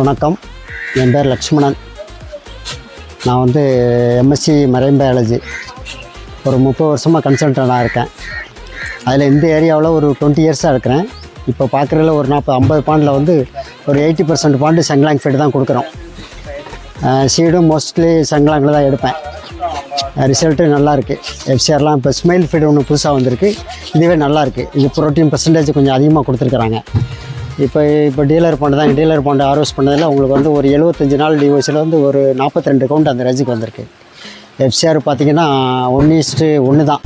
வணக்கம், என் பேர் லக்ஷ்மணன். நான் வந்து எம்எஸ்சி மரைன் பயாலஜி ஒரு 30 வருஷமாக கன்சல்டண்டாக இருக்கேன். அதில் இந்த ஏரியாவில் ஒரு 20 இயர்ஸாக இருக்கிறேன். இப்போ பார்க்குறதுல ஒரு 40-50 பாண்டில் வந்து ஒரு 80% பாண்டு சங்லாங் ஃபீடு தான் கொடுக்குறோம். சீடும் மோஸ்ட்லி சங்லாங்கில் தான் எடுப்பேன். ரிசல்ட்டு நல்லாயிருக்கு. எஃப்சிஆர்லாம் இப்போ ஸ்மைல் ஃபீடு ஒன்று புதுசாக வந்திருக்கு. இதுவே நல்லாயிருக்கு. இது ப்ரோட்டீன் பர்சன்டேஜ் கொஞ்சம் அதிகமாக கொடுத்துருக்குறாங்க. இப்போ டீலர் பாண்டு டீலர் பாண்டு ஆர்வஸ் பண்ணதில் உங்களுக்கு வந்து ஒரு 75 நாள் டிவோஸில் வந்து ஒரு 42 கவுண்ட் அந்த ரேஞ்சுக்கு வந்திருக்கு. எஃப்சிஆர் பார்த்திங்கன்னா 1:1 தான்.